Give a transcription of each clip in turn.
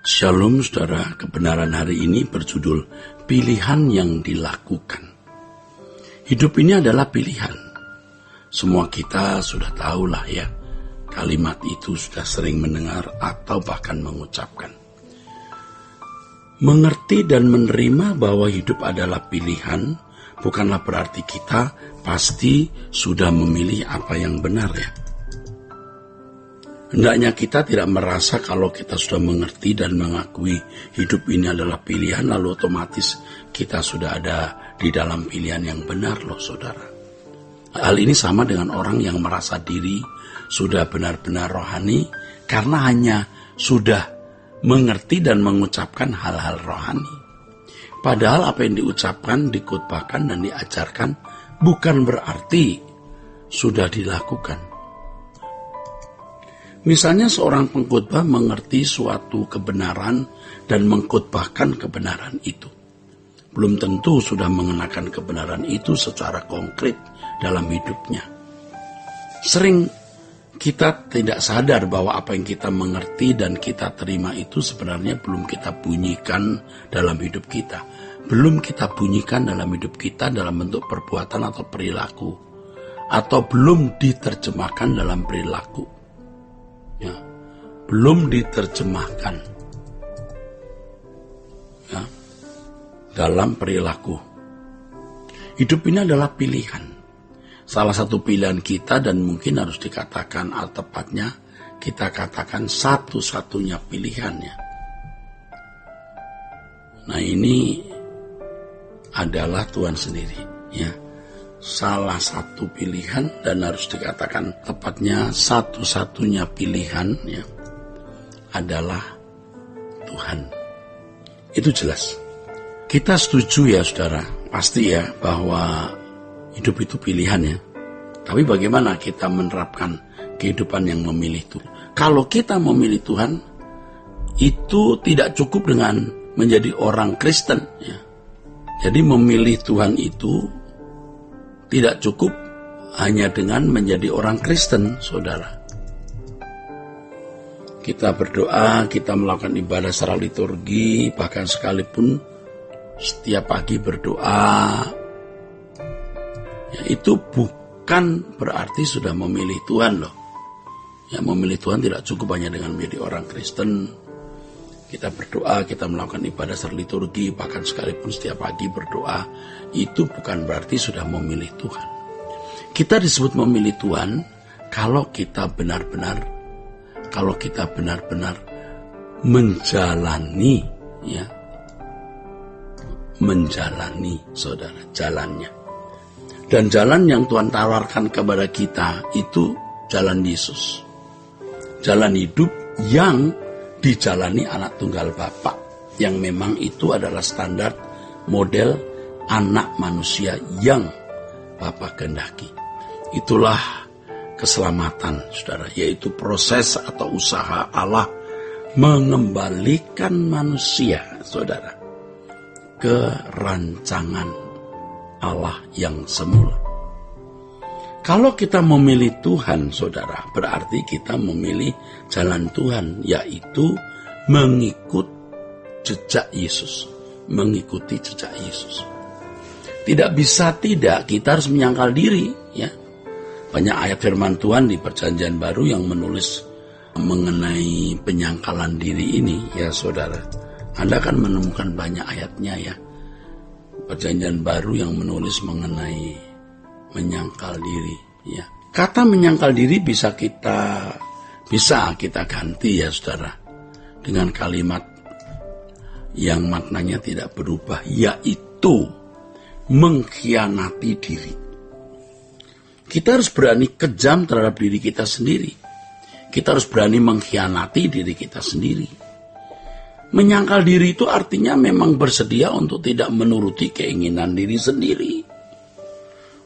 Shalom saudara, kebenaran hari ini berjudul pilihan yang dilakukan. Hidup ini adalah pilihan. Semua kita sudah tahulah ya, kalimat itu sudah sering mendengar atau bahkan mengucapkan. Mengerti dan menerima bahwa hidup adalah pilihan bukanlah berarti kita pasti sudah memilih apa yang benar ya. Hendaknya kita tidak merasa kalau kita sudah mengerti dan mengakui hidup ini adalah pilihan, lalu otomatis kita sudah ada di dalam pilihan yang benar loh saudara. Hal ini sama dengan orang yang merasa diri sudah benar-benar rohani karena hanya sudah mengerti dan mengucapkan hal-hal rohani. Padahal apa yang diucapkan, dikutbahkan dan diajarkan bukan berarti sudah dilakukan. Misalnya seorang pengkhotbah mengerti suatu kebenaran dan mengkhotbahkan kebenaran itu. Belum tentu sudah mengenakan kebenaran itu secara konkret dalam hidupnya. Sering kita tidak sadar bahwa apa yang kita mengerti dan kita terima itu sebenarnya belum kita bunyikan dalam hidup kita. Belum kita bunyikan dalam hidup kita dalam bentuk perbuatan atau perilaku. Atau belum diterjemahkan dalam perilaku. Ya, belum diterjemahkan ya, dalam perilaku. Hidup ini adalah pilihan. Salah satu pilihan kita dan mungkin harus dikatakan atau tepatnya kita katakan satu-satunya pilihannya. Nah ini adalah Tuhan sendiri ya. Salah satu pilihan dan harus dikatakan tepatnya satu-satunya pilihan ya, adalah Tuhan. Itu jelas. Kita setuju ya saudara, pasti ya bahwa hidup itu pilihan ya. Tapi bagaimana kita menerapkan kehidupan yang memilih Tuhan? Kalau kita memilih Tuhan, itu tidak cukup dengan menjadi orang Kristen ya. Jadi memilih Tuhan itu tidak cukup hanya dengan menjadi orang Kristen, saudara. Kita berdoa, kita melakukan ibadah secara liturgi, bahkan sekalipun setiap pagi berdoa. Ya, itu bukan berarti sudah memilih Tuhan loh. Ya, memilih Tuhan tidak cukup hanya dengan menjadi orang Kristen. Kita berdoa, kita melakukan ibadah secara liturgi, bahkan sekalipun setiap pagi berdoa, itu bukan berarti sudah memilih Tuhan. Kita disebut memilih Tuhan kalau kita benar-benar menjalani, ya, menjalani, saudara, jalannya. Dan jalan yang Tuhan tawarkan kepada kita itu jalan Yesus, jalan hidup yang dijalani anak tunggal Bapa, yang memang itu adalah standar model anak manusia yang Bapa kehendaki. Itulah keselamatan saudara, yaitu proses atau usaha Allah mengembalikan manusia saudara ke rancangan Allah yang semula. Kalau kita memilih Tuhan, saudara, berarti kita memilih jalan Tuhan, yaitu mengikut jejak Yesus, mengikuti jejak Yesus. Tidak bisa tidak, kita harus menyangkal diri, ya. Banyak ayat firman Tuhan di Perjanjian Baru yang menulis mengenai penyangkalan diri ini, ya saudara. Anda akan menemukan banyak ayatnya, ya. Perjanjian Baru yang menulis mengenai menyangkal diri ya. Kata menyangkal diri bisa kita ganti ya saudara dengan kalimat yang maknanya tidak berubah, yaitu mengkhianati diri. Kita harus berani kejam terhadap diri kita sendiri. Kita harus berani mengkhianati diri kita sendiri. Menyangkal diri itu artinya memang bersedia untuk tidak menuruti keinginan diri sendiri.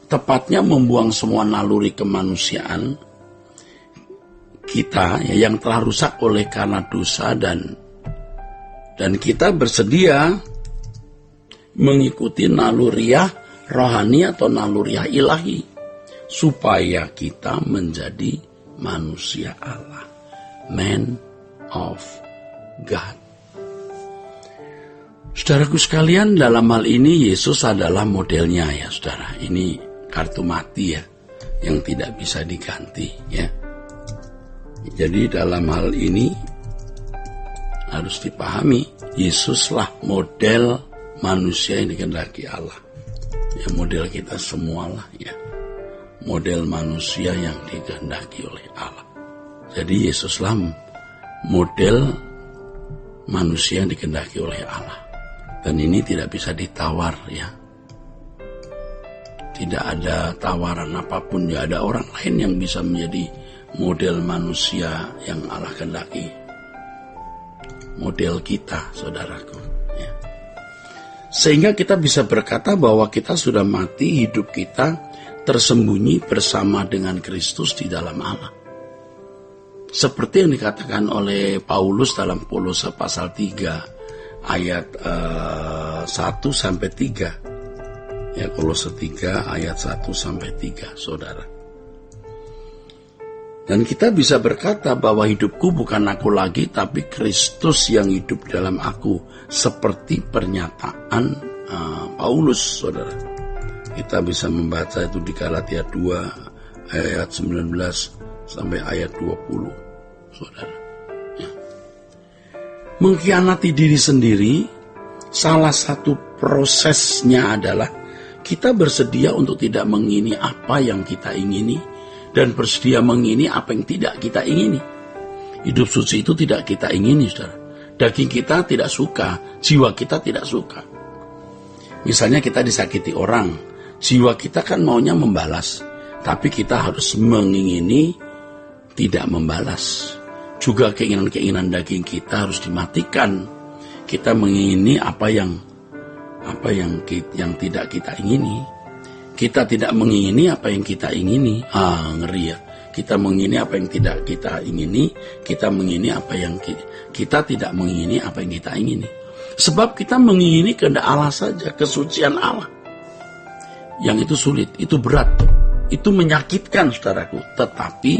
Tepatnya membuang semua naluri kemanusiaan kita ya, yang telah rusak oleh karena dosa dan kita bersedia mengikuti naluriah rohani atau naluriah ilahi supaya kita menjadi manusia Allah, man of God. Saudaraku sekalian, dalam hal ini Yesus adalah modelnya ya saudara. Ini kartu mati ya, yang tidak bisa diganti ya. Jadi dalam hal ini harus dipahami, Yesuslah model manusia yang dikehendaki Allah. Ya, model kita semualah ya. Model manusia yang dikehendaki oleh Allah. Jadi Yesuslah model manusia yang dikehendaki oleh Allah. Dan ini tidak bisa ditawar ya. Tidak ada tawaran apapun, tidak ada orang lain yang bisa menjadi model manusia yang Allah kehendaki. Model kita, saudaraku. Ya. Sehingga kita bisa berkata bahwa kita sudah mati, hidup kita tersembunyi bersama dengan Kristus di dalam Allah. Seperti yang dikatakan oleh Paulus dalam Kolose pasal 3 ayat 1-3. Ya, Kolose 3 ayat 1-3, saudara. Dan kita bisa berkata bahwa hidupku bukan aku lagi, tapi Kristus yang hidup dalam aku, seperti pernyataan Paulus, saudara. Kita bisa membaca itu di Galatia 2 ayat 19 sampai ayat 20, saudara. Ya. Mengkhianati diri sendiri, salah satu prosesnya adalah kita bersedia untuk tidak mengingini apa yang kita ingini dan bersedia mengingini apa yang tidak kita ingini. Hidup suci itu tidak kita ingini, saudara. Daging kita tidak suka, jiwa kita tidak suka. Misalnya kita disakiti orang, jiwa kita kan maunya membalas, tapi kita harus mengingini tidak membalas. Juga keinginan-keinginan daging kita harus dimatikan. Kita mengingini apa yang tidak kita ingini. Kita tidak mengingini apa yang kita ingini. Ngeri ya. Kita mengingini apa yang tidak kita ingini. Kita mengingini apa yang kita tidak mengingini apa yang kita ingini. Sebab kita mengingini kehendak Allah saja, kesucian Allah. Yang itu sulit, itu berat, itu menyakitkan, saudaraku. Tetapi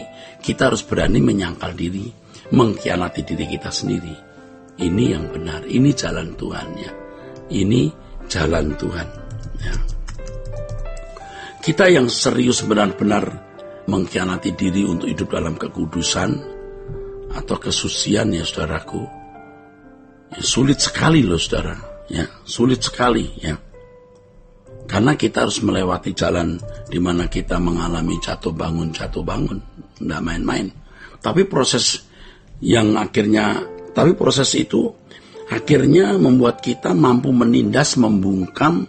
kita harus berani menyangkal diri, mengkhianati diri kita sendiri. Ini yang benar, ini jalan Tuhan ya. Ini jalan Tuhan ya. Kita yang serius benar-benar mengkhianati diri untuk hidup dalam kekudusan atau kesucian ya saudaraku, ya, sulit sekali loh saudara ya, sulit sekali ya. Karena kita harus melewati jalan di mana kita mengalami jatuh bangun, tidak main-main. Tapi proses itu akhirnya membuat kita mampu menindas, membungkam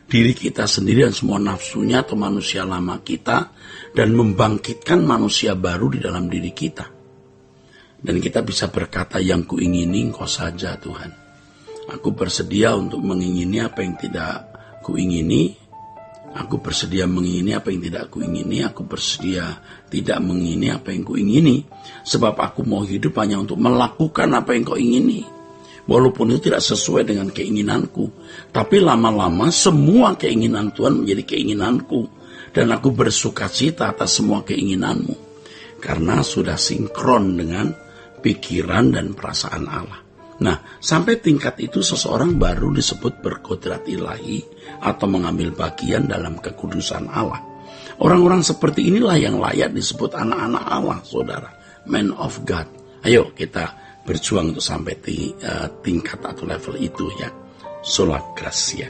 diri kita sendiri dan semua nafsunya atau manusia lama kita, dan membangkitkan manusia baru di dalam diri kita. Dan kita bisa berkata, yang kuingini engkau saja Tuhan. Aku bersedia untuk mengingini apa yang tidak kuingini. Aku bersedia mengingini apa yang tidak kuingini. Aku bersedia tidak mengingini apa yang kuingini. Sebab aku mau hidup hanya untuk melakukan apa yang kau ingini. Walaupun itu tidak sesuai dengan keinginanku. Tapi lama-lama semua keinginan Tuhan menjadi keinginanku. Dan aku bersukacita atas semua keinginanmu. Karena sudah sinkron dengan pikiran dan perasaan Allah. Nah, sampai tingkat itu seseorang baru disebut berkodrat ilahi atau mengambil bagian dalam kekudusan Allah. Orang-orang seperti inilah yang layak disebut anak-anak Allah, saudara. Man of God. Ayo kita berjuang untuk sampai tingkat atau level itu ya. Sola Gracia.